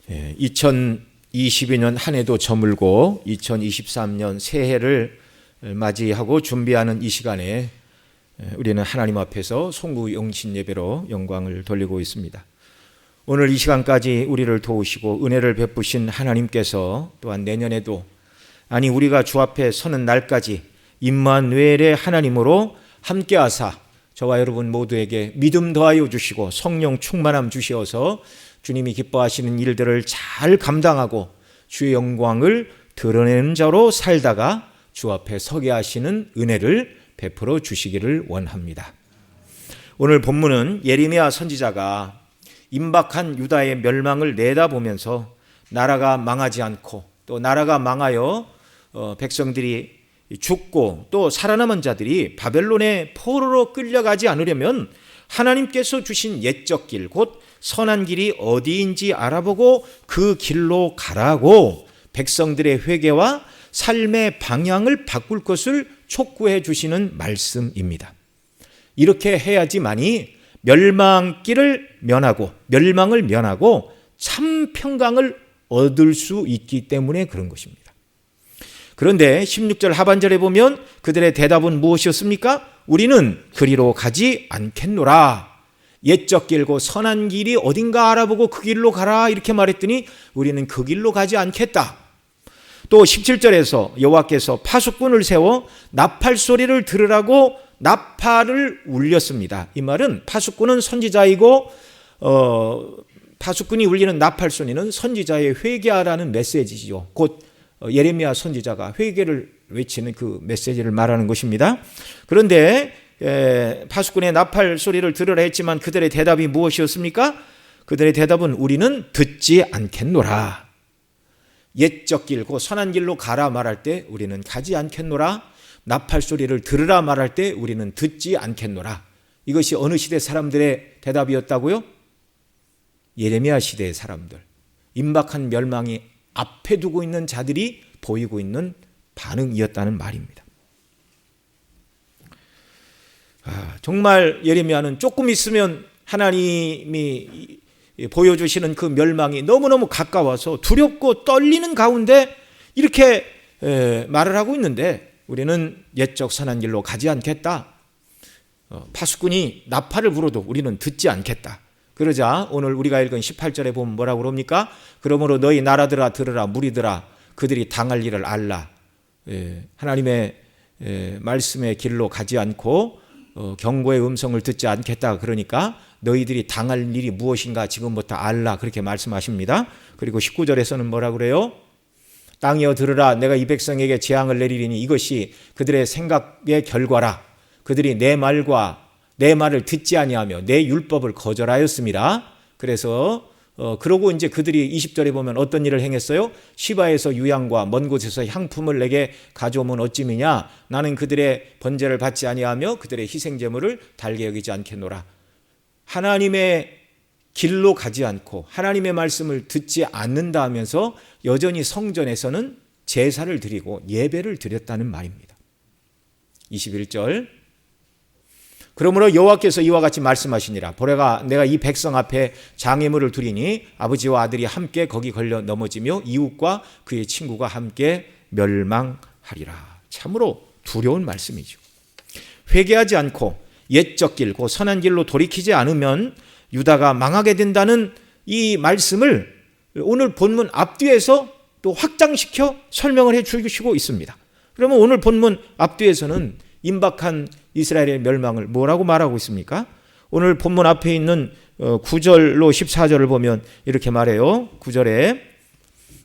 2022년 한 해도 저물고 2023년 새해를 맞이하고 준비하는 이 시간에 우리는 하나님 앞에서 송구영신 예배로 영광을 돌리고 있습니다. 오늘 이 시간까지 우리를 도우시고 은혜를 베푸신 하나님께서 또한 내년에도 우리가 주 앞에 서는 날까지 임마누엘의 하나님으로 함께하사 저와 여러분 모두에게 믿음 더하여 주시고 성령 충만함 주시어서 주님이 기뻐하시는 일들을 잘 감당하고 주의 영광을 드러내는 자로 살다가 주 앞에 서게 하시는 은혜를 베풀어 주시기를 원합니다. 오늘 본문은 예레미야 선지자가 임박한 유다의 멸망을 내다보면서 나라가 망하지 않고 또 나라가 망하여 백성들이 죽고 또 살아남은 자들이 바벨론의 포로로 끌려가지 않으려면 하나님께서 주신 옛적 길, 곧 선한 길이 어디인지 알아보고 그 길로 가라고 백성들의 회개와 삶의 방향을 바꿀 것을 촉구해 주시는 말씀입니다. 이렇게 해야지만이 멸망을 면하고 참 평강을 얻을 수 있기 때문에 그런 것입니다. 그런데 16절 하반절에 보면 그들의 대답은 무엇이었습니까? 우리는 그리로 가지 않겠노라. 옛적 길고 선한 길이 어딘가 알아보고 그 길로 가라 이렇게 말했더니 우리는 그 길로 가지 않겠다. 또 17절에서 여호와께서 파수꾼을 세워 나팔 소리를 들으라고 나팔을 울렸습니다. 이 말은 파수꾼은 선지자이고 파수꾼이 울리는 나팔 소리는 선지자의 회개하라는 메시지죠. 곧 예레미야 선지자가 회개를 외치는 그 메시지를 말하는 것입니다. 그런데 파수꾼의 나팔 소리를 들으라 했지만 그들의 대답이 무엇이었습니까? 그들의 대답은 우리는 듣지 않겠노라. 옛적 길, 그 선한 길로 가라 말할 때 우리는 가지 않겠노라. 나팔 소리를 들으라 말할 때 우리는 듣지 않겠노라. 이것이 어느 시대 사람들의 대답이었다고요? 예레미야 시대의 사람들. 임박한 멸망이 앞에 두고 있는 자들이 보이고 있는 반응이었다는 말입니다. 정말 예레미야는 조금 있으면 하나님이 보여주시는 그 멸망이 너무너무 가까워서 두렵고 떨리는 가운데 이렇게 말을 하고 있는데 우리는 옛적 선한 길로 가지 않겠다. 파수꾼이 나팔을 불어도 우리는 듣지 않겠다. 그러자 오늘 우리가 읽은 18절에 보면 뭐라고 그럽니까? 그러므로 너희 나라들아 들으라 무리들아 그들이 당할 일을 알라. 하나님의 말씀의 길로 가지 않고 경고의 음성을 듣지 않겠다. 그러니까 너희들이 당할 일이 무엇인가 지금부터 알라. 그렇게 말씀하십니다. 그리고 19절에서는 뭐라 그래요? 땅이여 들으라 내가 이 백성에게 재앙을 내리리니 이것이 그들의 생각의 결과라. 그들이 내 말을 듣지 아니하며 내 율법을 거절하였습니다. 그래서 그러고 이제 그들이 20절에 보면 어떤 일을 행했어요? 시바에서 유향과 먼 곳에서 향품을 내게 가져오면 어찌미냐? 나는 그들의 번제를 받지 아니하며 그들의 희생제물을 달게 여기지 않겠노라. 하나님의 길로 가지 않고 하나님의 말씀을 듣지 않는다 하면서 여전히 성전에서는 제사를 드리고 예배를 드렸다는 말입니다. 21절 그러므로 여호와께서 이와 같이 말씀하시니라. 보라가 내가 이 백성 앞에 장애물을 두리니 아버지와 아들이 함께 거기 걸려 넘어지며 이웃과 그의 친구가 함께 멸망하리라. 참으로 두려운 말씀이죠. 회개하지 않고 옛적 길, 그 선한 길로 돌이키지 않으면 유다가 망하게 된다는 이 말씀을 오늘 본문 앞뒤에서 또 확장시켜 설명을 해 주시고 있습니다. 그러면 오늘 본문 앞뒤에서는 임박한 이스라엘의 멸망을 뭐라고 말하고 있습니까? 오늘 본문 앞에 있는 9절로 14절을 보면 이렇게 말해요. 9절에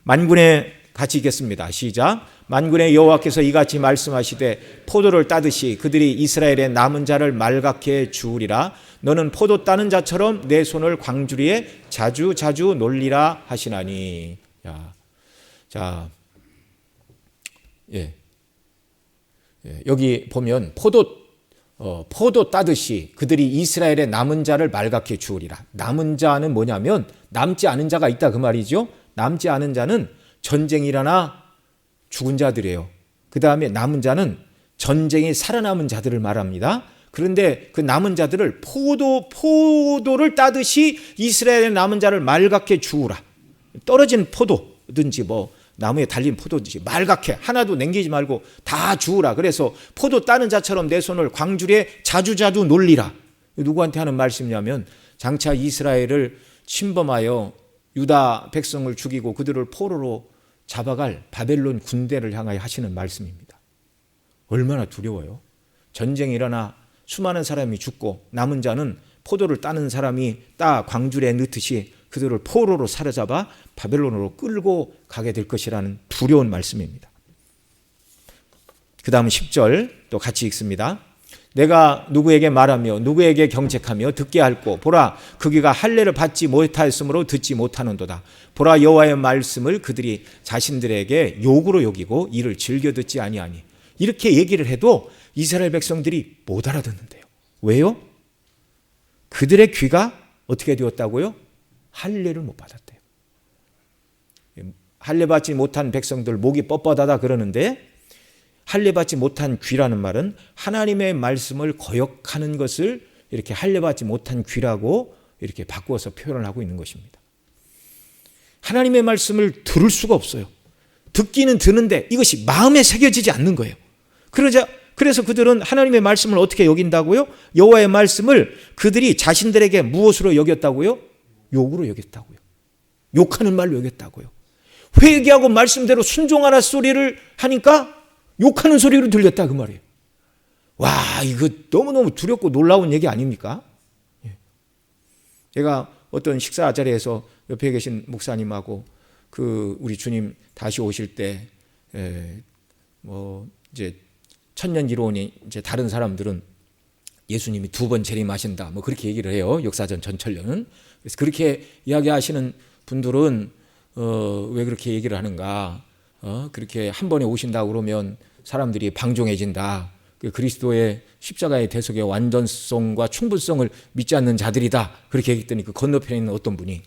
만군의 같이 읽겠습니다. 시작. 만군의 여호와께서 이같이 말씀하시되 포도를 따듯이 그들이 이스라엘의 남은 자를 말갛게 주우리라. 너는 포도 따는 자처럼 내 손을 광주리에 자주 놀리라 하시나니. 여기 보면 포도 따듯이 그들이 이스라엘의 남은 자를 말갛게 주우리라. 남은 자는 뭐냐면 남지 않은 자가 있다 그 말이죠. 남지 않은 자는 전쟁이 일어나 죽은 자들이에요. 그 다음에 남은 자는 전쟁에 살아남은 자들을 말합니다. 그런데 그 남은 자들을 포도를 따듯이 이스라엘의 남은 자를 말갛게 주우라. 떨어진 포도든지 뭐 나무에 달린 포도든지 말갛게 하나도 남기지 말고 다 주우라. 그래서 포도 따는 자처럼 내 손을 광주리에 자주자주 놀리라. 누구한테 하는 말씀이냐면 장차 이스라엘을 침범하여 유다 백성을 죽이고 그들을 포로로 잡아갈 바벨론 군대를 향하여 하시는 말씀입니다. 얼마나 두려워요. 전쟁이 일어나 수많은 사람이 죽고 남은 자는 포도를 따는 사람이 따 광주리에 넣듯이 그들을 포로로 사로잡아 바벨론으로 끌고 가게 될 것이라는 두려운 말씀입니다. 그 다음 10절 또 같이 읽습니다. 내가 누구에게 말하며 누구에게 경책하며 듣게 할꼬 보라 그 귀가 할례를 받지 못하였으므로 듣지 못하는도다. 보라 여호와의 말씀을 그들이 자신들에게 욕으로 여기고 이를 즐겨 듣지 아니하니. 이렇게 얘기를 해도 이스라엘 백성들이 못 알아듣는데요. 왜요? 그들의 귀가 어떻게 되었다고요? 할례를 못 받았대요. 할례 받지 못한 백성들 목이 뻣뻣하다 그러는데 할례 받지 못한 귀라는 말은 하나님의 말씀을 거역하는 것을 이렇게 할례 받지 못한 귀라고 이렇게 바꾸어서 표현을 하고 있는 것입니다. 하나님의 말씀을 들을 수가 없어요. 듣기는 듣는데 이것이 마음에 새겨지지 않는 거예요. 그래서 그들은 하나님의 말씀을 어떻게 여긴다고요? 여호와의 말씀을 그들이 자신들에게 무엇으로 여겼다고요? 욕으로 여겼다고요. 욕하는 말로 여겼다고요. 회개하고 말씀대로 순종하라 소리를 하니까 욕하는 소리로 들렸다 그 말이에요. 와, 이거 너무너무 두렵고 놀라운 얘기 아닙니까? 제가 어떤 식사 자리에서 옆에 계신 목사님하고 우리 주님 다시 오실 때 이제 천년기로오니 이제 다른 사람들은 예수님이 2번 재림하신다 뭐 그렇게 얘기를 해요. 역사전 전철련은. 그래서 그렇게 이야기하시는 분들은 왜 그렇게 얘기를 하는가? 그렇게 한 번에 오신다 그러면 사람들이 방종해진다. 그리스도의 십자가의 대속의 완전성과 충분성을 믿지 않는 자들이다. 그렇게 얘기했더니 그 건너편에 있는 어떤 분이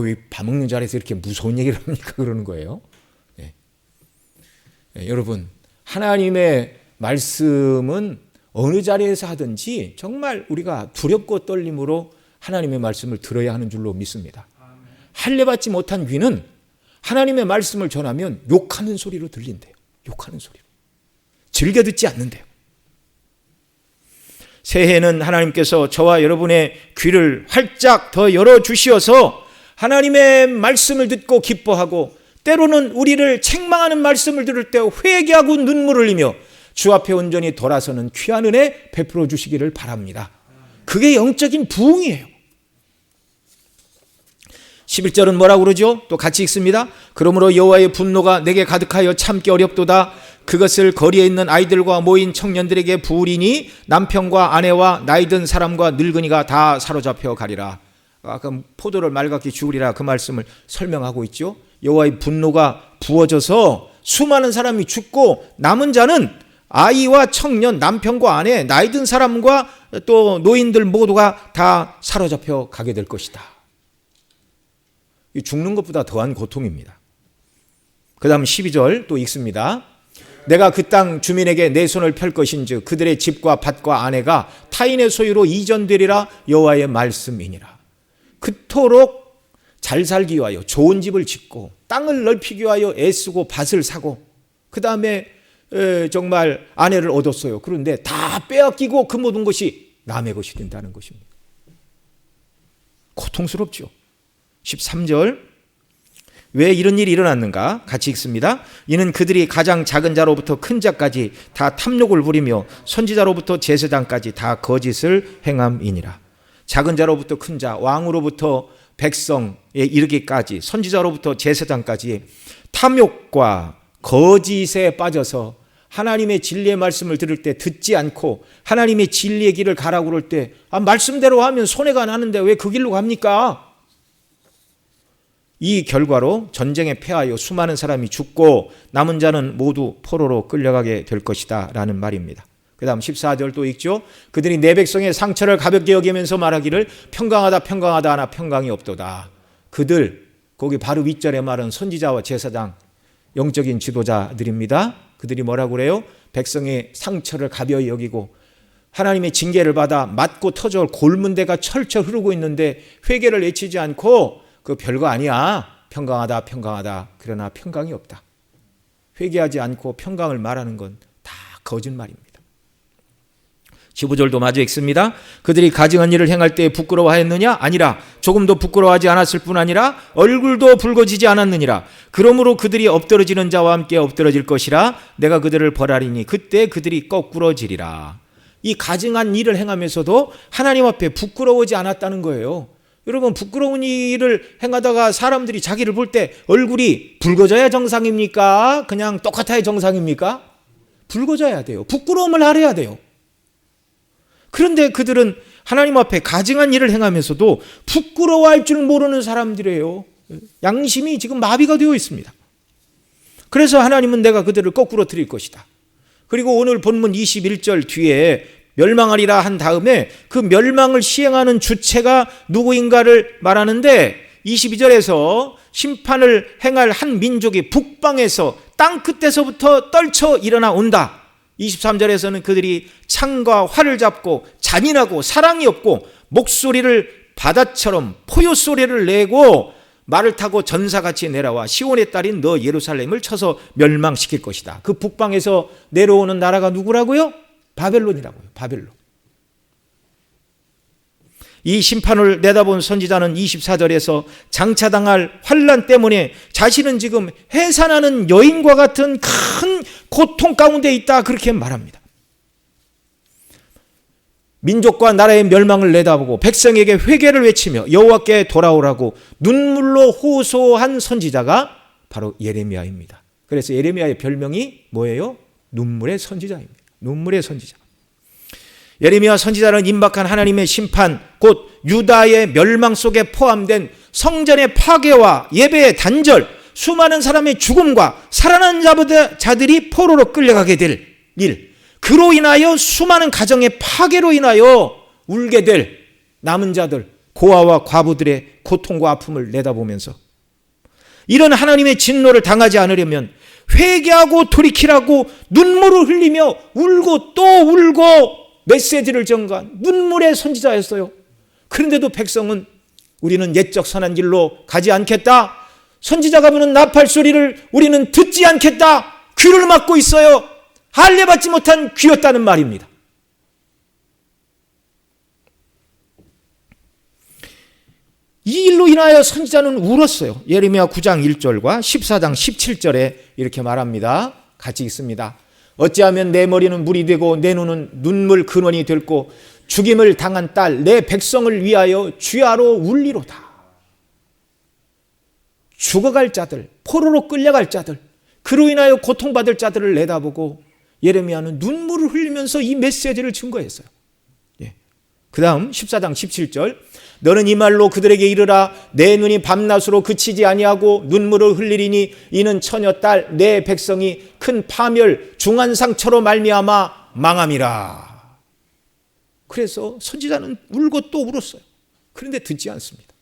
왜 밥 먹는 자리에서 이렇게 무서운 얘기를 합니까? 그러는 거예요. 네. 네, 여러분 하나님의 말씀은 어느 자리에서 하든지 정말 우리가 두렵고 떨림으로 하나님의 말씀을 들어야 하는 줄로 믿습니다. 할례 받지 못한 귀는 하나님의 말씀을 전하면 욕하는 소리로 들린대요. 욕하는 소리로. 즐겨 듣지 않는데요. 새해에는 하나님께서 저와 여러분의 귀를 활짝 더 열어주시어서 하나님의 말씀을 듣고 기뻐하고 때로는 우리를 책망하는 말씀을 들을 때 회개하고 눈물을 흘리며 주 앞에 온전히 돌아서는 귀한 은혜 베풀어 주시기를 바랍니다. 그게 영적인 부흥이에요. 11절은 뭐라고 그러죠? 또 같이 읽습니다. 그러므로 여호와의 분노가 내게 가득하여 참기 어렵도다. 그것을 거리에 있는 아이들과 모인 청년들에게 부으리니 남편과 아내와 나이든 사람과 늙은이가 다 사로잡혀 가리라. 아까 포도를 말갛게 주우리라 그 말씀을 설명하고 있죠. 여호와의 분노가 부어져서 수많은 사람이 죽고 남은 자는 아이와 청년, 남편과 아내, 나이든 사람과 또 노인들 모두가 다 사로잡혀 가게 될 것이다. 죽는 것보다 더한 고통입니다. 그 다음 12절 또 읽습니다. 내가 그 땅 주민에게 내 손을 펼 것인즉 그들의 집과 밭과 아내가 타인의 소유로 이전되리라. 여호와의 말씀이니라. 그토록 잘 살기 위하여 좋은 집을 짓고 땅을 넓히기 위하여 애쓰고 밭을 사고 그 다음에 정말 아내를 얻었어요. 그런데 다 빼앗기고 그 모든 것이 남의 것이 된다는 것입니다. 고통스럽죠. 13절 왜 이런 일이 일어났는가? 같이 읽습니다. 이는 그들이 가장 작은 자로부터 큰 자까지 다 탐욕을 부리며 선지자로부터 제사장까지 다 거짓을 행함이니라. 작은 자로부터 큰 자, 왕으로부터 백성에 이르기까지 선지자로부터 제사장까지 탐욕과 거짓에 빠져서 하나님의 진리의 말씀을 들을 때 듣지 않고 하나님의 진리의 길을 가라고 그럴 때 말씀대로 하면 손해가 나는데 왜 그 길로 갑니까? 이 결과로 전쟁에 패하여 수많은 사람이 죽고 남은 자는 모두 포로로 끌려가게 될 것이다 라는 말입니다. 그 다음 14절 또 읽죠. 그들이 내 백성의 상처를 가볍게 여기면서 말하기를 평강하다 평강하다 하나 평강이 없도다. 그들 거기 바로 윗절에 말은 선지자와 제사장 영적인 지도자들입니다. 그들이 뭐라고 그래요? 백성의 상처를 가벼이 여기고 하나님의 징계를 받아 맞고 터져 골문 데가 철철 흐르고 있는데 회개를 외치지 않고 그 별거 아니야. 평강하다 평강하다 그러나 평강이 없다. 회개하지 않고 평강을 말하는 건 다 거짓말입니다. 15절도 마저 읽습니다. 그들이 가증한 일을 행할 때 부끄러워하였느냐? 아니라 조금도 부끄러워하지 않았을 뿐 아니라 얼굴도 붉어지지 않았느니라. 그러므로 그들이 엎드러지는 자와 함께 엎드러질 것이라. 내가 그들을 벌하리니 그때 그들이 거꾸러지리라. 이 가증한 일을 행하면서도 하나님 앞에 부끄러워하지 않았다는 거예요. 여러분, 부끄러운 일을 행하다가 사람들이 자기를 볼 때 얼굴이 붉어져야 정상입니까? 그냥 똑같아야 정상입니까? 붉어져야 돼요. 부끄러움을 알아야 돼요. 그런데 그들은 하나님 앞에 가증한 일을 행하면서도 부끄러워할 줄 모르는 사람들이에요. 양심이 지금 마비가 되어 있습니다. 그래서 하나님은 내가 그들을 거꾸로 드릴 것이다. 그리고 오늘 본문 21절 뒤에 멸망하리라 한 다음에 그 멸망을 시행하는 주체가 누구인가를 말하는데 22절에서 심판을 행할 한 민족이 북방에서 땅 끝에서부터 떨쳐 일어나 온다. 23절에서는 그들이 창과 활을 잡고 잔인하고 사랑이 없고 목소리를 바다처럼 포효소리를 내고 말을 타고 전사같이 내려와 시온의 딸인 너 예루살렘을 쳐서 멸망시킬 것이다. 그 북방에서 내려오는 나라가 누구라고요? 바벨론이라고요. 바벨론. 이 심판을 내다본 선지자는 24절에서 장차당할 환난 때문에 자신은 지금 해산하는 여인과 같은 큰 고통 가운데 있다, 그렇게 말합니다. 민족과 나라의 멸망을 내다보고 백성에게 회개를 외치며 여호와께 돌아오라고 눈물로 호소한 선지자가 바로 예레미야입니다. 그래서 예레미야의 별명이 뭐예요? 눈물의 선지자입니다. 눈물의 선지자. 예레미야 선지자는 임박한 하나님의 심판, 곧 유다의 멸망 속에 포함된 성전의 파괴와 예배의 단절, 수많은 사람의 죽음과 살아난 자들이 포로로 끌려가게 될 일, 그로 인하여 수많은 가정의 파괴로 인하여 울게 될 남은 자들, 고아와 과부들의 고통과 아픔을 내다보면서 이런 하나님의 진노를 당하지 않으려면 회개하고 돌이키라고 눈물을 흘리며 울고 또 울고 메시지를 전가한 눈물의 선지자였어요. 그런데도 백성은 우리는 옛적 선한 길로 가지 않겠다. 선지자가 부는 나팔 소리를 우리는 듣지 않겠다. 귀를 막고 있어요. 할례받지 못한 귀였다는 말입니다. 이 일로 인하여 선지자는 울었어요. 예레미야 9장 1절과 14장 17절에 이렇게 말합니다. 같이 읽습니다. 어찌하면 내 머리는 물이 되고 내 눈은 눈물 근원이 됐고 죽임을 당한 딸 내 백성을 위하여 주야로 울리로다. 죽어갈 자들, 포로로 끌려갈 자들, 그로 인하여 고통받을 자들을 내다보고 예레미야는 눈물을 흘리면서 이 메시지를 증거했어요. 그 다음 14장 17절, 너는 이 말로 그들에게 이르라. 내 눈이 밤낮으로 그치지 아니하고 눈물을 흘리리니 이는 처녀 딸 내 백성이 큰 파멸 중한 상처로 말미암아 망함이라. 그래서 선지자는 울고 또 울었어요. 그런데 듣지 않습니다.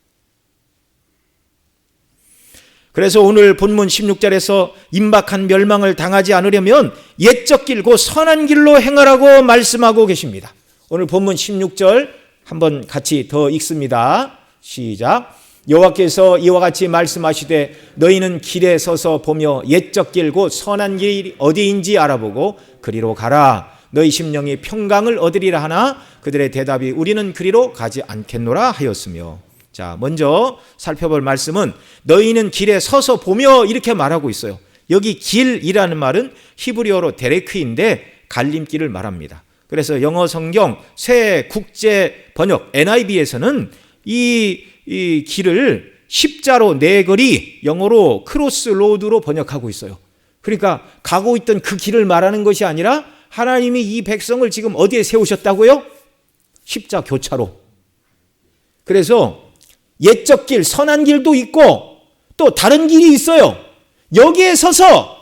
그래서 오늘 본문 16절에서 임박한 멸망을 당하지 않으려면 옛적 길 곧 선한 길로 행하라고 말씀하고 계십니다. 오늘 본문 16절 한번 같이 더 읽습니다. 시작. 여호와께서 이와 같이 말씀하시되 너희는 길에 서서 보며 옛적 길 곧 선한 길이 어디인지 알아보고 그리로 가라. 너희 심령이 평강을 얻으리라 하나 그들의 대답이 우리는 그리로 가지 않겠노라 하였으며. 자, 먼저 살펴볼 말씀은 너희는 길에 서서 보며 이렇게 말하고 있어요. 여기 길이라는 말은 히브리어로 데레크인데 갈림길을 말합니다. 그래서 영어 성경 새 국제 번역 NIV에서는 이 길을 십자로 네거리, 영어로 크로스 로드로 번역하고 있어요. 그러니까 가고 있던 그 길을 말하는 것이 아니라 하나님이 이 백성을 지금 어디에 세우셨다고요? 십자 교차로. 그래서 옛적 길, 선한 길도 있고 또 다른 길이 있어요. 여기에 서서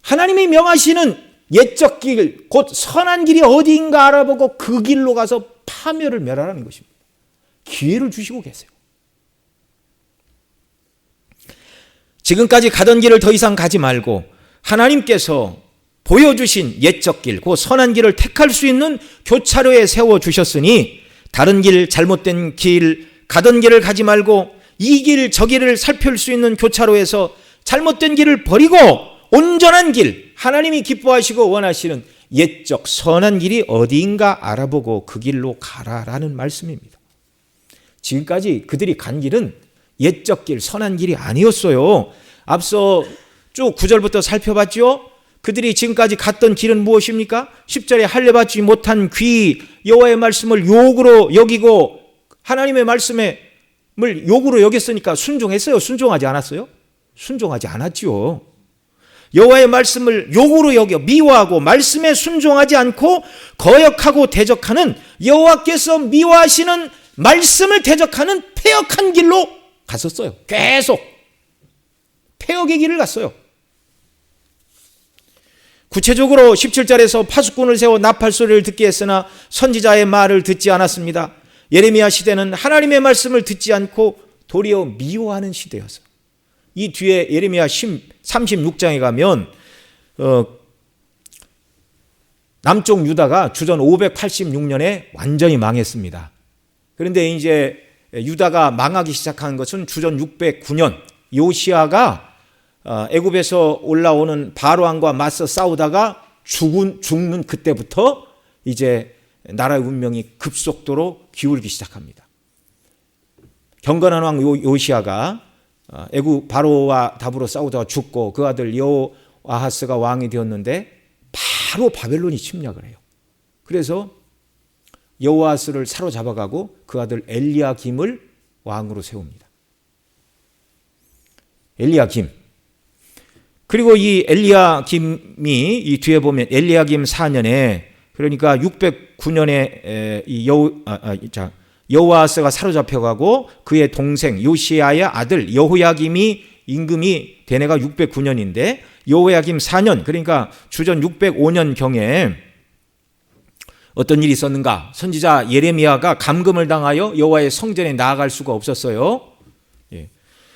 하나님이 명하시는 옛적 길, 곧 선한 길이 어디인가 알아보고 그 길로 가서 파멸을 멸하라는 것입니다. 기회를 주시고 계세요. 지금까지 가던 길을 더 이상 가지 말고 하나님께서 보여주신 옛적 길, 그 선한 길을 택할 수 있는 교차로에 세워주셨으니 다른 길, 잘못된 길 가던 길을 가지 말고 이 길 저 길을 살필 수 있는 교차로에서 잘못된 길을 버리고 온전한 길, 하나님이 기뻐하시고 원하시는 옛적 선한 길이 어디인가 알아보고 그 길로 가라라는 말씀입니다. 지금까지 그들이 간 길은 옛적 길, 선한 길이 아니었어요. 앞서 쭉 9절부터 살펴봤죠. 그들이 지금까지 갔던 길은 무엇입니까? 10절에 할례받지 못한 귀, 여호와의 말씀을 욕으로 여기고 하나님의 말씀을 욕으로 여겼으니까 순종했어요? 순종하지 않았어요? 순종하지 않았지요. 여호와의 말씀을 욕으로 여겨 미워하고 말씀에 순종하지 않고 거역하고 대적하는, 여호와께서 미워하시는 말씀을 대적하는 패역한 길로 갔었어요. 계속 패역의 길을 갔어요. 구체적으로 17절에서 파수꾼을 세워 나팔 소리를 듣게 했으나 선지자의 말을 듣지 않았습니다. 예레미야 시대는 하나님의 말씀을 듣지 않고 도리어 미워하는 시대였어요. 이 뒤에 예레미야 36장에 가면 남쪽 유다가 주전 586년에 완전히 망했습니다. 그런데 이제 유다가 망하기 시작한 것은 주전 609년 요시아가 애굽에서 올라오는 바로 왕과 맞서 싸우다가 죽는 그때부터 이제 나라의 운명이 급속도로 기울기 시작합니다. 경건한 왕 요시아가 애굽 바로와 더불어 싸우다가 죽고 그 아들 여호아하스가 왕이 되었는데 바로 바벨론이 침략을 해요. 그래서 여호아하스를 사로잡아가고 그 아들 엘리야김을 왕으로 세웁니다. 엘리야김. 그리고 이 엘리야김이 이 뒤에 보면 엘리야김 4년에, 그러니까 609년에 여호아하스가 사로잡혀가고 그의 동생 요시야의 아들 여호야김이 임금이 된 해가 609년인데 여호야김 4년, 그러니까 주전 605년 경에 어떤 일이 있었는가? 선지자 예레미야가 감금을 당하여 여호와의 성전에 나아갈 수가 없었어요.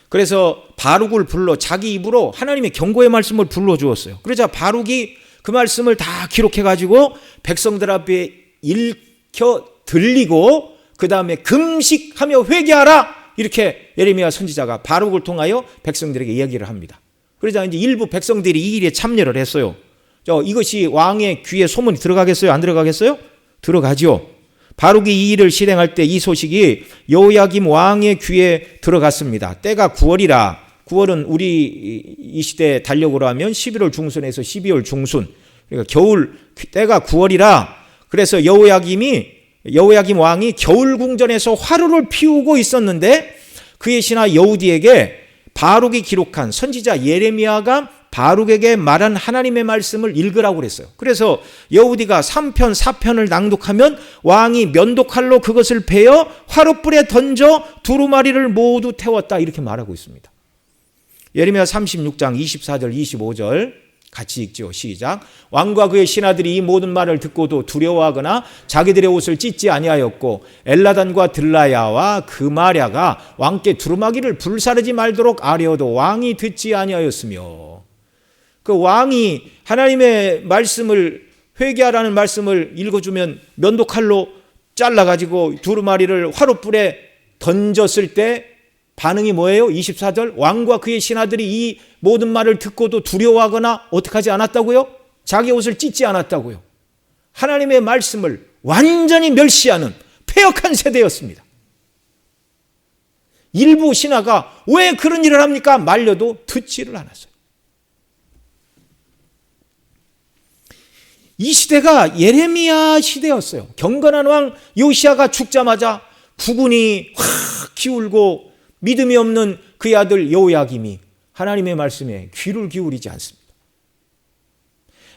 그래서 바룩을 불러 자기 입으로 하나님의 경고의 말씀을 불러주었어요. 그러자 바룩이 그 말씀을 다 기록해가지고 백성들 앞에 읽혀 들리고 그 다음에 금식하며 회개하라, 이렇게 예레미야 선지자가 바룩을 통하여 백성들에게 이야기를 합니다. 그러자 이제 일부 백성들이 이 일에 참여를 했어요. 이것이 왕의 귀에 소문이 들어가겠어요? 안 들어가겠어요? 들어가죠. 바룩이 이 일을 실행할 때 이 소식이 여호야김 왕의 귀에 들어갔습니다. 때가 9월이라, 9월은 우리 이 시대 달력으로 하면 11월 중순에서 12월 중순, 그러니까 겨울, 때가 9월이라, 그래서 여호야김 왕이 겨울 궁전에서 화루를 피우고 있었는데 그의 신하 여우디에게 바룩이 기록한 선지자 예레미야가 바룩에게 말한 하나님의 말씀을 읽으라고 그랬어요. 그래서 여우디가 3편 4편을 낭독하면 왕이 면도칼로 그것을 베어 화롯불에 던져 두루마리를 모두 태웠다, 이렇게 말하고 있습니다. 예레미야 36장 24절 25절 같이 읽죠. 시작. 왕과 그의 신하들이 이 모든 말을 듣고도 두려워하거나 자기들의 옷을 찢지 아니하였고 엘라단과 들라야와 그마랴가 왕께 두루마기를 불사르지 말도록 아뢰어도 왕이 듣지 아니하였으며, 그 왕이 하나님의 말씀을, 회개하라는 말씀을 읽어주면 면도칼로 잘라가지고 두루마리를 화롯불에 던졌을 때 반응이 뭐예요? 24절. 왕과 그의 신하들이 이 모든 말을 듣고도 두려워하거나 어떻게 하지 않았다고요? 자기 옷을 찢지 않았다고요. 하나님의 말씀을 완전히 멸시하는 패역한 세대였습니다. 일부 신하가 왜 그런 일을 합니까? 말려도 듣지를 않았어요. 이 시대가 예레미야 시대였어요. 경건한 왕 요시야가 죽자마자 국운이 확 기울고 믿음이 없는 그의 아들 여호야김이 하나님의 말씀에 귀를 기울이지 않습니다.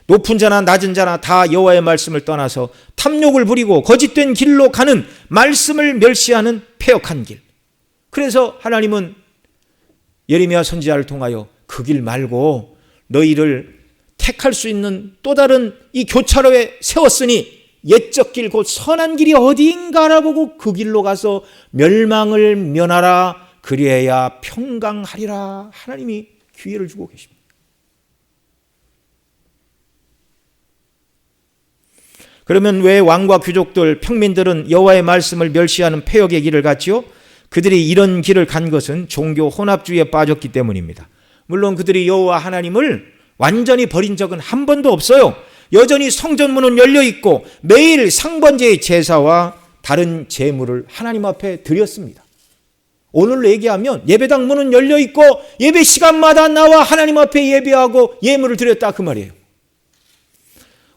높은 자나 낮은 자나 다 여호와의 말씀을 떠나서 탐욕을 부리고 거짓된 길로 가는, 말씀을 멸시하는 패역한 길. 그래서 하나님은 예레미야 선지자를 통하여 그 길 말고 너희를 택할 수 있는 또 다른 이 교차로에 세웠으니 옛적 길 곧 선한 길이 어디인가 알아보고 그 길로 가서 멸망을 면하라, 그리해야 평강하리라. 하나님이 기회를 주고 계십니다. 그러면 왜 왕과 귀족들, 평민들은 여호와의 말씀을 멸시하는 패역의 길을 갔지요? 그들이 이런 길을 간 것은 종교 혼합주의에 빠졌기 때문입니다. 물론 그들이 여호와 하나님을 완전히 버린 적은 한 번도 없어요. 여전히 성전문은 열려 있고 매일 상번제의 제사와 다른 제물을 하나님 앞에 드렸습니다. 오늘로 얘기하면 예배당 문은 열려 있고 예배 시간마다 나와 하나님 앞에 예배하고 예물을 드렸다 그 말이에요.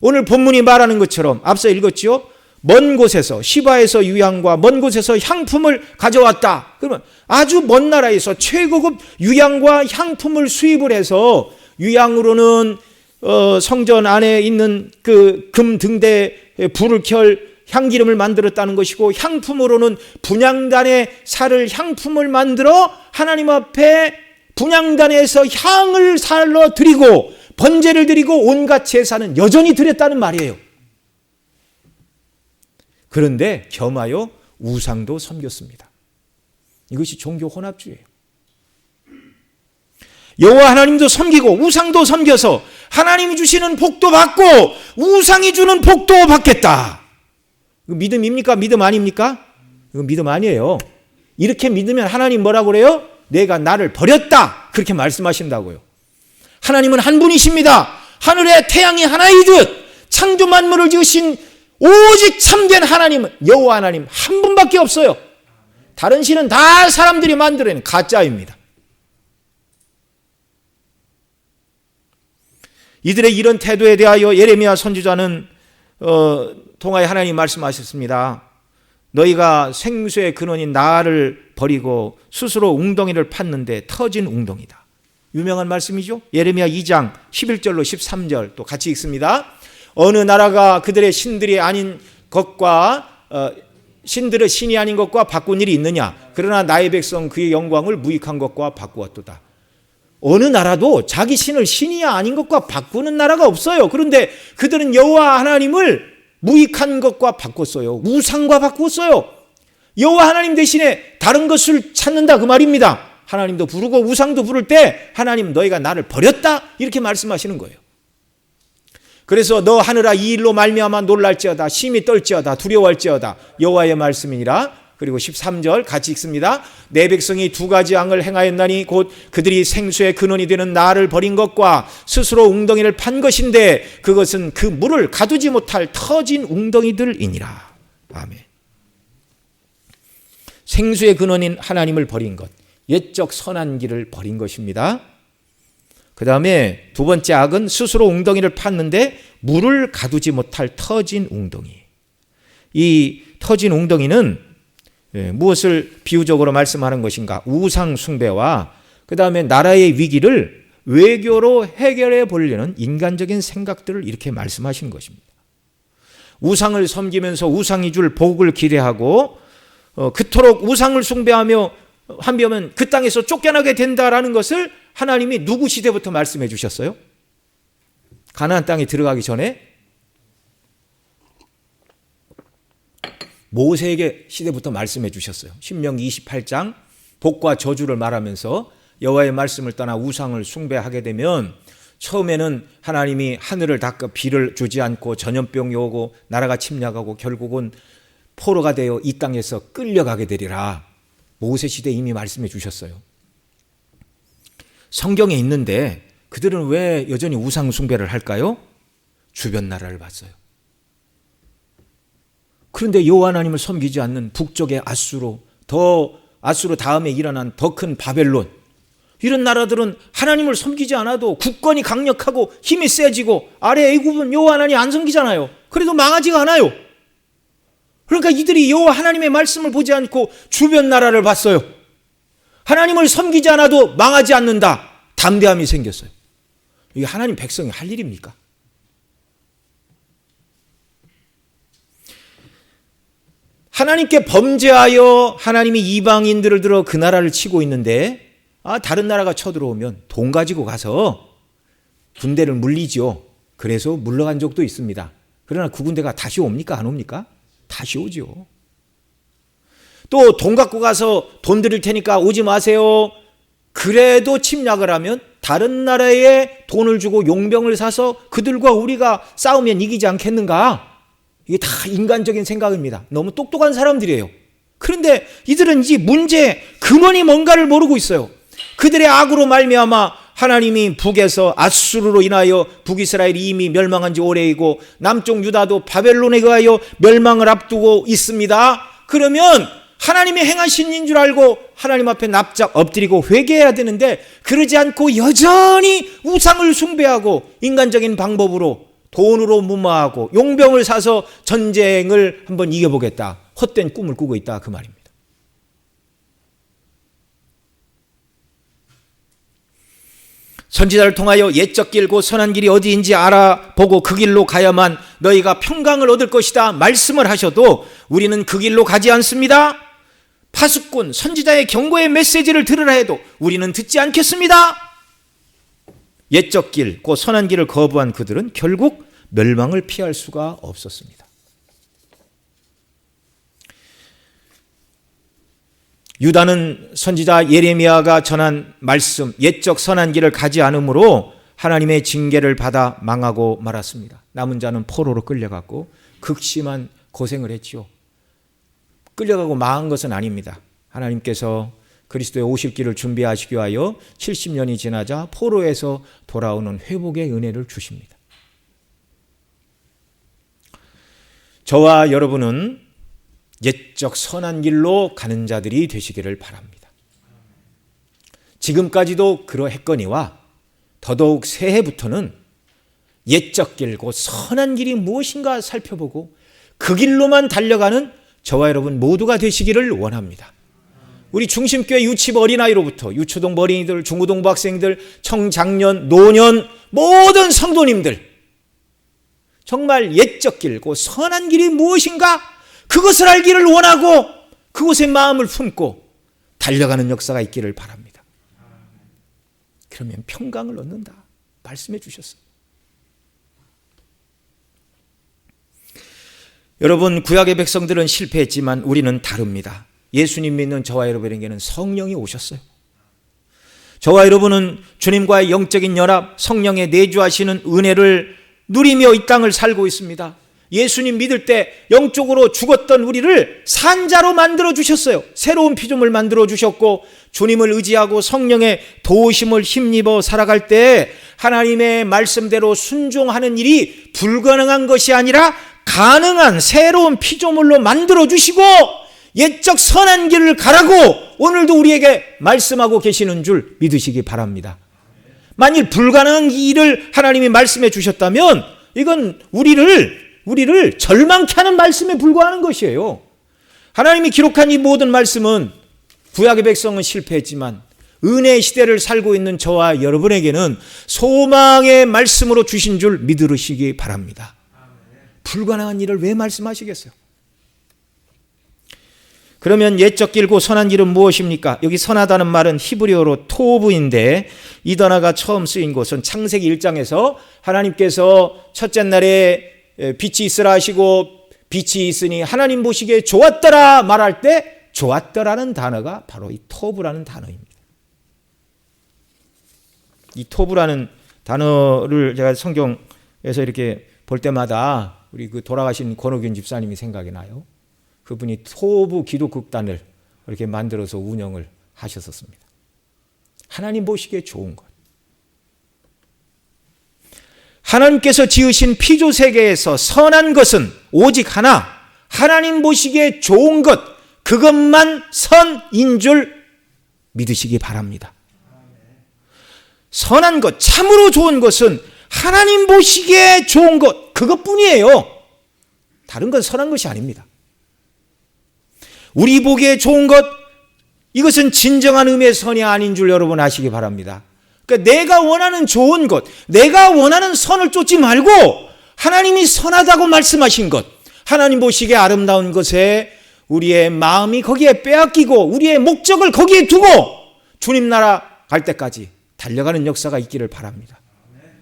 오늘 본문이 말하는 것처럼 앞서 읽었지요. 먼 곳에서 시바에서 유향과 먼 곳에서 향품을 가져왔다. 그러면 아주 먼 나라에서 최고급 유향과 향품을 수입을 해서 유향으로는 성전 안에 있는 그 금 등대에 불을 켤 향기름을 만들었다는 것이고 향품으로는 분향단의 살을 향품을 만들어 하나님 앞에 분향단에서 향을 살러 드리고 번제를 드리고 온갖 제사는 여전히 드렸다는 말이에요. 그런데 겸하여 우상도 섬겼습니다. 이것이 종교 혼합주의예요. 여호와 하나님도 섬기고 우상도 섬겨서 하나님이 주시는 복도 받고 우상이 주는 복도 받겠다. 이거 믿음입니까? 믿음 아닙니까? 이거 믿음 아니에요. 이렇게 믿으면 하나님 뭐라고 그래요? 내가 나를 버렸다. 그렇게 말씀하신다고요. 하나님은 한 분이십니다. 하늘에 태양이 하나이듯 창조 만물을 지으신 오직 참된 하나님은 여호와 하나님 한 분밖에 없어요. 다른 신은 다 사람들이 만들어낸 가짜입니다. 이들의 이런 태도에 대하여 예레미야 선지자는 통하여 하나님 말씀하셨습니다. 너희가 생수의 근원인 나를 버리고 스스로 웅덩이를 팠는데 터진 웅덩이다. 유명한 말씀이죠. 예레미야 2장 11절로 13절 또 같이 읽습니다. 어느 나라가 그들의 신들이 아닌 것과 신들의 신이 아닌 것과 바꾼 일이 있느냐. 그러나 나의 백성 그의 영광을 무익한 것과 바꾸었도다. 어느 나라도 자기 신을 신이야 아닌 것과 바꾸는 나라가 없어요. 그런데 그들은 여호와 하나님을 무익한 것과 바꿨어요. 우상과 바꿨어요. 여호와 하나님 대신에 다른 것을 찾는다 그 말입니다. 하나님도 부르고 우상도 부를 때 하나님 너희가 나를 버렸다 이렇게 말씀하시는 거예요. 그래서 너 하늘아 이 일로 말미암아 놀랄지어다 심히 떨지어다 두려워할지어다 여호와의 말씀이니라. 그리고 13절 같이 읽습니다. 내 백성이 두 가지 악을 행하였나니 곧 그들이 생수의 근원이 되는 나를 버린 것과 스스로 웅덩이를 판 것인데 그것은 그 물을 가두지 못할 터진 웅덩이들이니라. 아멘. 생수의 근원인 하나님을 버린 것, 옛적 선한 길을 버린 것입니다. 그 다음에 두 번째 악은 스스로 웅덩이를 팠는데 물을 가두지 못할 터진 웅덩이. 이 터진 웅덩이는 무엇을 비유적으로 말씀하는 것인가? 우상 숭배와 그 다음에 나라의 위기를 외교로 해결해 보려는 인간적인 생각들을 이렇게 말씀하시는 것입니다. 우상을 섬기면서 우상이 줄 복을 기대하고 그토록 우상을 숭배하며 하면 그 땅에서 쫓겨나게 된다라는 것을 하나님이 누구 시대부터 말씀해 주셨어요? 가나안 땅에 들어가기 전에 모세에게 시대부터 말씀해 주셨어요. 신명기 28장 복과 저주를 말하면서 여호와의 말씀을 떠나 우상을 숭배하게 되면 처음에는 하나님이 하늘을 닦아 비를 주지 않고 전염병이 오고 나라가 침략하고 결국은 포로가 되어 이 땅에서 끌려가게 되리라. 모세 시대에 이미 말씀해 주셨어요. 성경에 있는데 그들은 왜 여전히 우상 숭배를 할까요? 주변 나라를 봤어요. 그런데 여호와 하나님을 섬기지 않는 북쪽의 아수르 다음에 일어난 더 큰 바벨론 이런 나라들은 하나님을 섬기지 않아도 국권이 강력하고 힘이 세지고 아래 애굽은 여호와 하나님 안 섬기잖아요. 그래도 망하지가 않아요. 그러니까 이들이 여호와 하나님의 말씀을 보지 않고 주변 나라를 봤어요. 하나님을 섬기지 않아도 망하지 않는다. 담대함이 생겼어요. 이게 하나님 백성이 할 일입니까? 하나님께 범죄하여 하나님이 이방인들을 들어 그 나라를 치고 있는데 다른 나라가 쳐들어오면 돈 가지고 가서 군대를 물리죠. 그래서 물러간 적도 있습니다. 그러나 그 군대가 다시 옵니까? 안 옵니까? 다시 오죠. 또 돈 갖고 가서 돈 드릴 테니까 오지 마세요. 그래도 침략을 하면 다른 나라에 돈을 주고 용병을 사서 그들과 우리가 싸우면 이기지 않겠는가? 이게 다 인간적인 생각입니다. 너무 똑똑한 사람들이에요. 그런데 이들은 이 문제의 근원이 뭔가를 모르고 있어요. 그들의 악으로 말미암아 하나님이 북에서 아수르로 인하여 북이스라엘이 이미 멸망한 지 오래이고 남쪽 유다도 바벨론에 의하여 멸망을 앞두고 있습니다. 그러면 하나님이 행하신 일인 줄 알고 하나님 앞에 납작 엎드리고 회개해야 되는데 그러지 않고 여전히 우상을 숭배하고 인간적인 방법으로 돈으로 무마하고 용병을 사서 전쟁을 한번 이겨보겠다, 헛된 꿈을 꾸고 있다, 그 말입니다. 선지자를 통하여 옛적 길고 선한 길이 어디인지 알아보고 그 길로 가야만 너희가 평강을 얻을 것이다 말씀을 하셔도 우리는 그 길로 가지 않습니다. 파수꾼 선지자의 경고의 메시지를 들으라 해도 우리는 듣지 않겠습니다. 옛적 길, 곧 선한 길을 거부한 그들은 결국 멸망을 피할 수가 없었습니다. 유다는 선지자 예레미야가 전한 말씀, 옛적 선한 길을 가지 않으므로 하나님의 징계를 받아 망하고 말았습니다. 남은 자는 포로로 끌려갔고 극심한 고생을 했지요. 끌려가고 망한 것은 아닙니다. 하나님께서 그리스도의 오실 길을 준비하시기 위하여 70년이 지나자 포로에서 돌아오는 회복의 은혜를 주십니다. 저와 여러분은 옛적 선한 길로 가는 자들이 되시기를 바랍니다. 지금까지도 그러했거니와 더더욱 새해부터는 옛적 길, 곧 선한 길이 무엇인가 살펴보고 그 길로만 달려가는 저와 여러분 모두가 되시기를 원합니다. 우리 중심교회 유치부 어린아이로부터 유초동 어린이들, 중고등부 학생들, 청장년, 노년, 모든 성도님들, 정말 옛적 길, 곧 선한 길이 무엇인가 그것을 알기를 원하고 그곳에 마음을 품고 달려가는 역사가 있기를 바랍니다. 그러면 평강을 얻는다 말씀해 주셨어요. 여러분, 구약의 백성들은 실패했지만 우리는 다릅니다. 예수님 믿는 저와 여러분에게는 성령이 오셨어요. 저와 여러분은 주님과의 영적인 연합, 성령의 내주하시는 은혜를 누리며 이 땅을 살고 있습니다. 예수님 믿을 때 영적으로 죽었던 우리를 산자로 만들어 주셨어요. 새로운 피조물 만들어 주셨고 주님을 의지하고 성령의 도우심을 힘입어 살아갈 때 하나님의 말씀대로 순종하는 일이 불가능한 것이 아니라 가능한 새로운 피조물로 만들어 주시고 옛적 선한 길을 가라고 오늘도 우리에게 말씀하고 계시는 줄 믿으시기 바랍니다. 만일 불가능한 일을 하나님이 말씀해 주셨다면 이건 우리를 절망케 하는 말씀에 불과하는 것이에요. 하나님이 기록한 이 모든 말씀은 구약의 백성은 실패했지만 은혜의 시대를 살고 있는 저와 여러분에게는 소망의 말씀으로 주신 줄 믿으시기 바랍니다. 불가능한 일을 왜 말씀하시겠어요? 그러면 옛적 길고 선한 길은 무엇입니까? 여기 선하다는 말은 히브리어로 토브인데 이 단어가 처음 쓰인 곳은 창세기 1장에서 하나님께서 첫째 날에 빛이 있으라 하시고 빛이 있으니 하나님 보시기에 좋았더라 말할 때 좋았더라는 단어가 바로 이 토브라는 단어입니다. 이 토브라는 단어를 제가 성경에서 이렇게 볼 때마다 우리 그 돌아가신 권호균 집사님이 생각이 나요. 그분이 토부 기도극단을 이렇게 만들어서 운영을 하셨었습니다. 하나님 보시기에 좋은 것. 하나님께서 지으신 피조 세계에서 선한 것은 오직 하나, 하나님 보시기에 좋은 것, 그것만 선인 줄 믿으시기 바랍니다. 선한 것, 참으로 좋은 것은 하나님 보시기에 좋은 것, 그것뿐이에요. 다른 건 선한 것이 아닙니다. 우리 보기에 좋은 것, 이것은 진정한 의미의 선이 아닌 줄 여러분 아시기 바랍니다. 그러니까 내가 원하는 좋은 것, 내가 원하는 선을 쫓지 말고 하나님이 선하다고 말씀하신 것, 하나님 보시기에 아름다운 것에 우리의 마음이 거기에 빼앗기고 우리의 목적을 거기에 두고 주님 나라 갈 때까지 달려가는 역사가 있기를 바랍니다.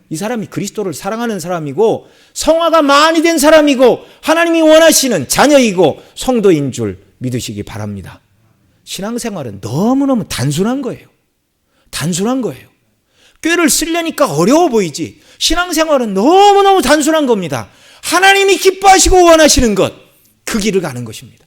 이 사람이 그리스도를 사랑하는 사람이고 성화가 많이 된 사람이고 하나님이 원하시는 자녀이고 성도인 줄 믿으시기 바랍니다. 신앙생활은 너무너무 단순한 거예요. 단순한 거예요. 꾀를 쓰려니까 어려워 보이지 신앙생활은 너무너무 단순한 겁니다. 하나님이 기뻐하시고 원하시는 것, 그 길을 가는 것입니다.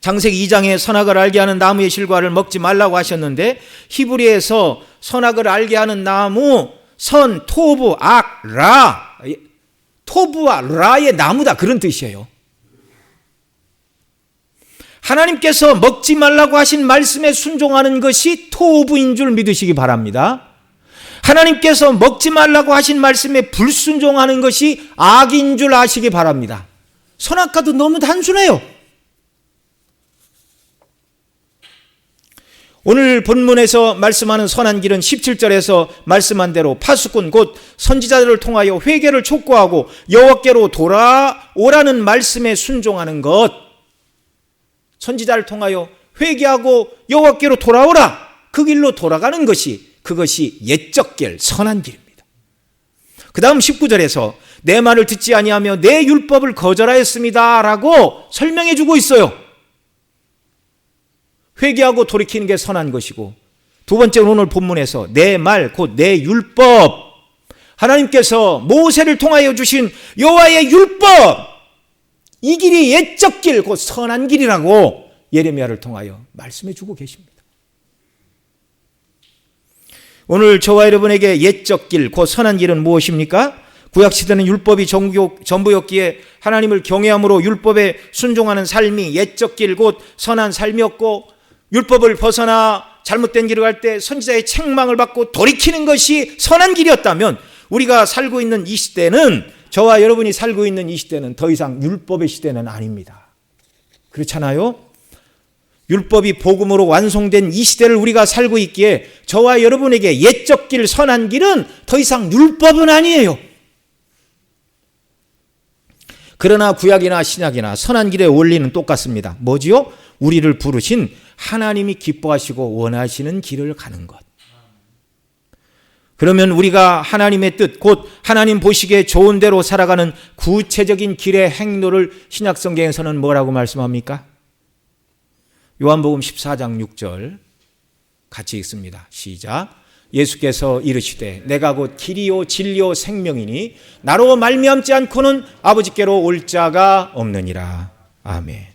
창세기 2장에 선악을 알게 하는 나무의 실과를 먹지 말라고 하셨는데 히브리에서 선악을 알게 하는 나무 선, 토브, 악, 라, 토브와 라의 나무다 그런 뜻이에요. 하나님께서 먹지 말라고 하신 말씀에 순종하는 것이 토브인 줄 믿으시기 바랍니다. 하나님께서 먹지 말라고 하신 말씀에 불순종하는 것이 악인 줄 아시기 바랍니다. 선악과도 너무 단순해요. 오늘 본문에서 말씀하는 선한 길은 17절에서 말씀한 대로 파수꾼 곧 선지자들을 통하여 회개를 촉구하고 여호와께로 돌아오라는 말씀에 순종하는 것, 선지자를 통하여 회개하고 여호와께로 돌아오라, 그 길로 돌아가는 것이, 그것이 옛적 길, 선한 길입니다. 그 다음 19절에서 내 말을 듣지 아니하며 내 율법을 거절하였습니다 라고 설명해 주고 있어요. 회개하고 돌이키는 게 선한 것이고, 두 번째는 오늘 본문에서 내 말, 곧 내 율법, 하나님께서 모세를 통하여 주신 여호와의 율법, 이 길이 옛적 길, 곧 선한 길이라고 예레미야를 통하여 말씀해 주고 계십니다. 오늘 저와 여러분에게 옛적 길, 곧 선한 길은 무엇입니까? 구약시대는 율법이 전부였기에 하나님을 경외함으로 율법에 순종하는 삶이 옛적 길, 곧 선한 삶이었고, 율법을 벗어나 잘못된 길을 갈 때 선지자의 책망을 받고 돌이키는 것이 선한 길이었다면, 우리가 살고 있는 이 시대는, 저와 여러분이 살고 있는 이 시대는 더 이상 율법의 시대는 아닙니다. 그렇잖아요? 율법이 복음으로 완성된 이 시대를 우리가 살고 있기에 저와 여러분에게 옛적 길, 선한 길은 더 이상 율법은 아니에요. 그러나 구약이나 신약이나 선한 길의 원리는 똑같습니다. 뭐지요? 우리를 부르신 하나님이 기뻐하시고 원하시는 길을 가는 것. 그러면 우리가 하나님의 뜻, 곧 하나님 보시기에 좋은 대로 살아가는 구체적인 길의 행로를 신약성경에서는 뭐라고 말씀합니까? 요한복음 14장 6절 같이 읽습니다. 시작. 예수께서 이르시되 내가 곧 길이요 진리요 생명이니 나로 말미암지 않고는 아버지께로 올 자가 없느니라. 아멘.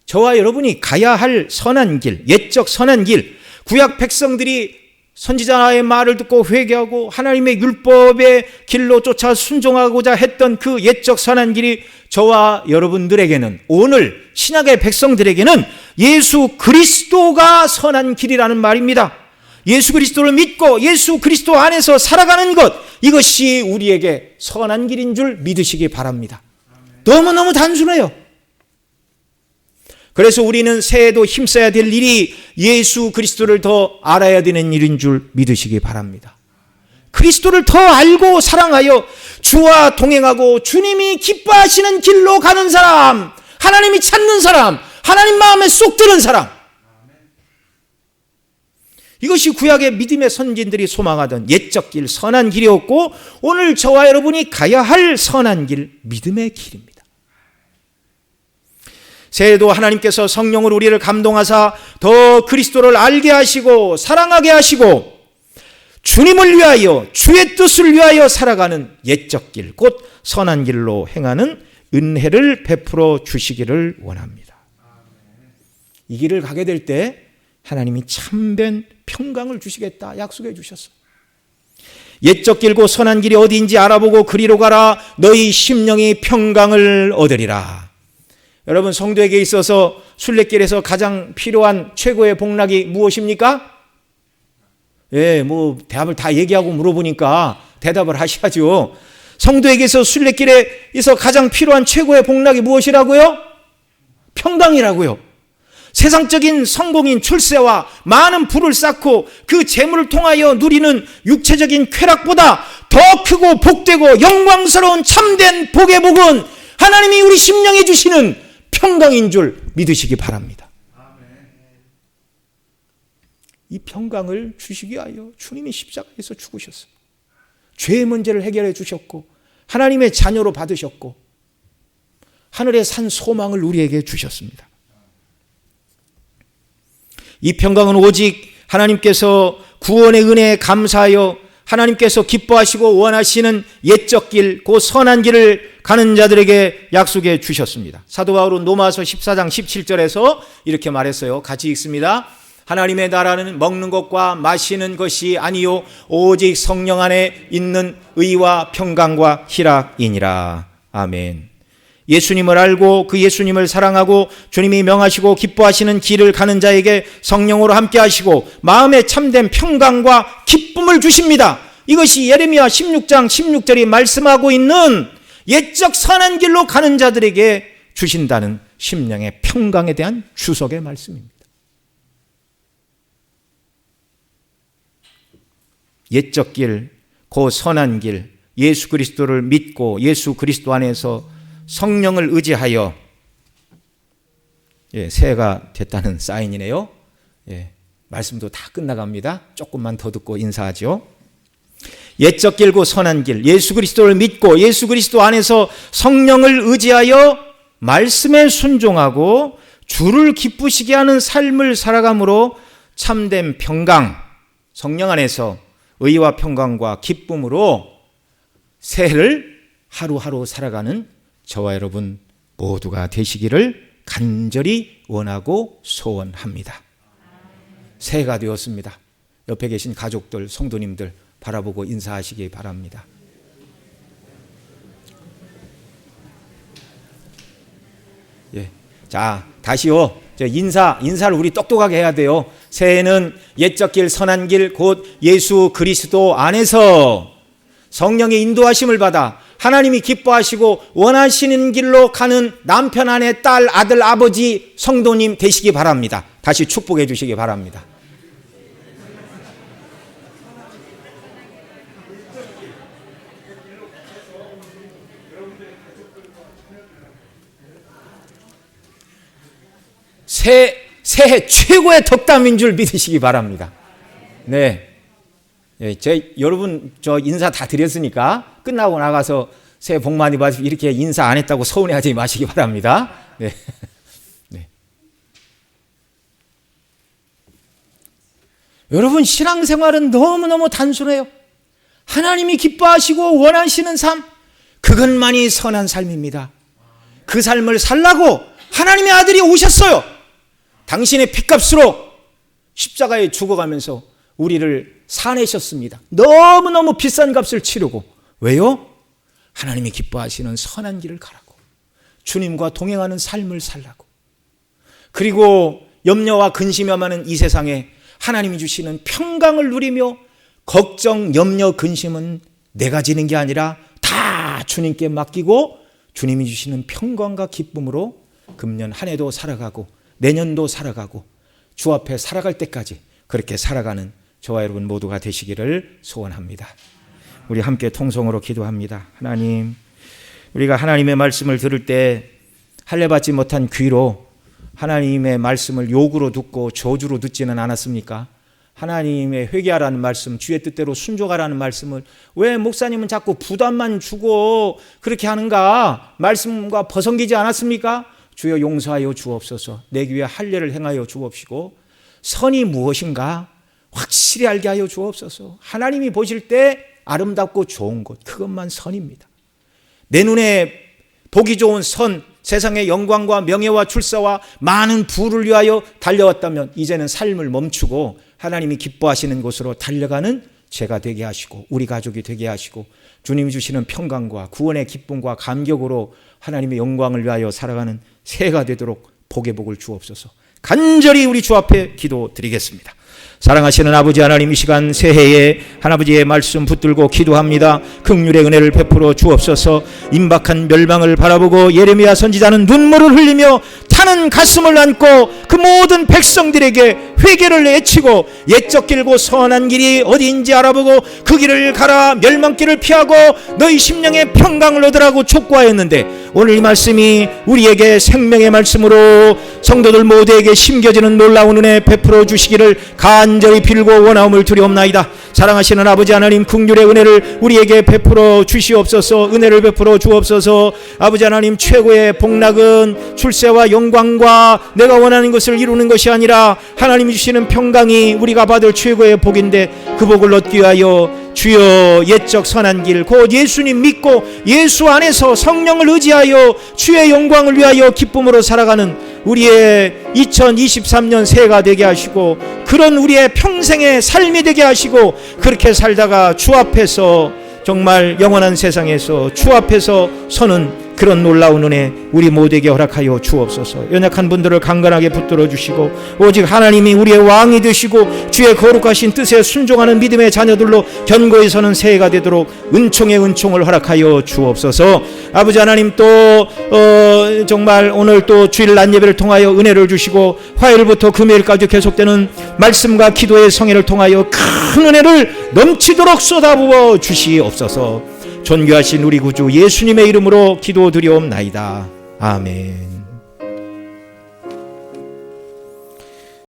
저와 여러분이 가야 할 선한 길, 옛적 선한 길, 구약 백성들이 선지자의 말을 듣고 회개하고 하나님의 율법의 길로 쫓아 순종하고자 했던 그 옛적 선한 길이 저와 여러분들에게는, 오늘 신약의 백성들에게는 예수 그리스도가 선한 길이라는 말입니다. 예수 그리스도를 믿고 예수 그리스도 안에서 살아가는 것, 이것이 우리에게 선한 길인 줄 믿으시기 바랍니다. 너무너무 단순해요. 그래서 우리는 새해에도 힘써야 될 일이 예수 그리스도를 더 알아야 되는 일인 줄 믿으시기 바랍니다. 그리스도를 더 알고 사랑하여 주와 동행하고 주님이 기뻐하시는 길로 가는 사람, 하나님이 찾는 사람, 하나님 마음에 쏙 드는 사람, 이것이 구약의 믿음의 선진들이 소망하던 옛적 길, 선한 길이었고, 오늘 저와 여러분이 가야 할 선한 길, 믿음의 길입니다. 새해에도 하나님께서 성령으로 우리를 감동하사 더 그리스도를 알게 하시고 사랑하게 하시고 주님을 위하여, 주의 뜻을 위하여 살아가는 옛적 길, 곧 선한 길로 행하는 은혜를 베풀어 주시기를 원합니다. 이 길을 가게 될 때 하나님이 참된 평강을 주시겠다 약속해 주셨어요. 옛적 길고 선한 길이 어디인지 알아보고 그리로 가라. 너희 심령이 평강을 얻으리라. 여러분, 성도에게 있어서 순례길에서 가장 필요한 최고의 복락이 무엇입니까? 대답을 다 얘기하고 물어보니까 대답을 하셔야죠. 성도에게서 순례길에서 가장 필요한 최고의 복락이 무엇이라고요? 평강이라고요. 세상적인 성공인 출세와 많은 부를 쌓고 그 재물을 통하여 누리는 육체적인 쾌락보다 더 크고 복되고 영광스러운 참된 복의 복은 하나님이 우리 심령에 주시는 평강인 줄 믿으시기 바랍니다. 이 평강을 주시기 위하여 주님이 십자가에서 죽으셨어요. 죄의 문제를 해결해 주셨고 하나님의 자녀로 받으셨고 하늘에 산 소망을 우리에게 주셨습니다. 이 평강은 오직 하나님께서 구원의 은혜에 감사하여 하나님께서 기뻐하시고 원하시는 옛적 길, 그 선한 길을 가는 자들에게 약속해 주셨습니다. 사도 바울은 로마서 14장 17절에서 이렇게 말했어요. 같이 읽습니다. 하나님의 나라는 먹는 것과 마시는 것이 아니요 오직 성령 안에 있는 의와 평강과 희락이니라. 아멘. 예수님을 알고 그 예수님을 사랑하고 주님이 명하시고 기뻐하시는 길을 가는 자에게 성령으로 함께 하시고 마음에 참된 평강과 기쁨을 주십니다. 이것이 예레미야 16장 16절이 말씀하고 있는 옛적 선한 길로 가는 자들에게 주신다는 심령의 평강에 대한 주석의 말씀입니다. 옛적 길, 그 선한 길, 예수 그리스도를 믿고 예수 그리스도 안에서 성령을 의지하여 새해가 됐다는 사인이네요. 말씀도 다 끝나갑니다. 조금만 더 듣고 인사하죠. 옛적 길고 선한 길, 예수 그리스도를 믿고 예수 그리스도 안에서 성령을 의지하여 말씀에 순종하고 주를 기쁘시게 하는 삶을 살아감으로 참된 평강, 성령 안에서 의와 평강과 기쁨으로 새해를 하루하루 살아가는 저와 여러분 모두가 되시기를 간절히 원하고 소원합니다. 새해가 되었습니다. 옆에 계신 가족들, 성도님들 바라보고 인사하시기 바랍니다. 자, 다시요. 인사를 우리 똑똑하게 해야 돼요. 새해는 옛적 길, 선한 길, 곧 예수 그리스도 안에서 성령의 인도하심을 받아 하나님이 기뻐하시고 원하시는 길로 가는 남편, 아내, 딸, 아들, 아버지, 성도님 되시기 바랍니다. 다시 축복해 주시기 바랍니다. 새해 최고의 덕담인 줄 믿으시기 바랍니다. 네. 여러분 인사 다 드렸으니까 끝나고 나가서 새해 복 많이 받으시고 이렇게 인사 안 했다고 서운해하지 마시기 바랍니다. 네. 네. 여러분 신앙생활은 너무너무 단순해요. 하나님이 기뻐하시고 원하시는 삶, 그것만이 선한 삶입니다. 그 삶을 살라고 하나님의 아들이 오셨어요. 당신의 피값으로 십자가에 죽어가면서 우리를 사내셨습니다. 너무너무 비싼 값을 치르고. 왜요? 하나님이 기뻐하시는 선한 길을 가라고, 주님과 동행하는 삶을 살라고. 그리고 염려와 근심이 많은 이 세상에 하나님이 주시는 평강을 누리며 걱정, 염려, 근심은 내가 지는 게 아니라 다 주님께 맡기고 주님이 주시는 평강과 기쁨으로 금년 한 해도 살아가고 내년도 살아가고 주 앞에 살아갈 때까지 그렇게 살아가는 저와 여러분 모두가 되시기를 소원합니다. 우리 함께 통성으로 기도합니다. 하나님, 우리가 하나님의 말씀을 들을 때 할례받지 못한 귀로 하나님의 말씀을 욕으로 듣고 저주로 듣지는 않았습니까? 하나님의 회개하라는 말씀, 주의 뜻대로 순종하라는 말씀을 왜 목사님은 자꾸 부담만 주고 그렇게 하는가? 말씀과 벗어기지 않았습니까? 주여 용서하여 주옵소서. 내 귀에 할례를 행하여 주옵시고 선이 무엇인가 확실히 알게 하여 주옵소서. 하나님이 보실 때 아름답고 좋은 것, 그것만 선입니다. 내 눈에 보기 좋은 선, 세상의 영광과 명예와 출세와 많은 부를 위하여 달려왔다면 이제는 삶을 멈추고 하나님이 기뻐하시는 곳으로 달려가는 제가 되게 하시고 우리 가족이 되게 하시고 주님이 주시는 평강과 구원의 기쁨과 감격으로 하나님의 영광을 위하여 살아가는 새해가 되도록 복의 복을 주옵소서. 간절히 우리 주 앞에 기도드리겠습니다. 사랑하시는 아버지 하나님, 이 시간 새해에 하나님의 말씀 붙들고 기도합니다. 긍휼의 은혜를 베풀어 주옵소서. 임박한 멸망을 바라보고 예레미야 선지자는 눈물을 흘리며 타는 가슴을 안고 그 모든 백성들에게 회개를 외치고 옛적 길고 선한 길이 어디인지 알아보고 그 길을 가라, 멸망길을 피하고 너희 심령의 평강을 얻으라고 촉구하였는데 오늘 이 말씀이 우리에게 생명의 말씀으로 성도들 모두에게 심겨지는 놀라운 은혜 베풀어 주시기를 간절히 빌고 원하음을 드리옵나이다. 사랑하시는 아버지 하나님, 긍휼의 은혜를 우리에게 베풀어 주시옵소서. 은혜를 베풀어 주옵소서. 아버지 하나님, 최고의 복락은 출세와 영광과 내가 원하는 것을 이루는 것이 아니라 하나님이 주시는 평강이 우리가 받을 최고의 복인데 그 복을 얻기 위하여 주여 옛적 선한 길 곧 예수님 믿고 예수 안에서 성령을 의지하여 주의 영광을 위하여 기쁨으로 살아가는 우리의 2023년 새해가 되게 하시고 그런 우리의 평생의 삶이 되게 하시고 그렇게 살다가 주 앞에서 정말 영원한 세상에서 주 앞에서 서는 그런 놀라운 은혜 우리 모두에게 허락하여 주옵소서. 연약한 분들을 강건하게 붙들어 주시고 오직 하나님이 우리의 왕이 되시고 주의 거룩하신 뜻에 순종하는 믿음의 자녀들로 견고히 서는 새해가 되도록 은총의 은총을 허락하여 주옵소서. 아버지 하나님 또 정말 오늘 또 주일 낮 예배를 통하여 은혜를 주시고 화요일부터 금요일까지 계속되는 말씀과 기도의 성회를 통하여 큰 은혜를 넘치도록 쏟아부어 주시옵소서. 존귀하신 우리 구주 예수님의 이름으로 기도드리옵나이다. 아멘.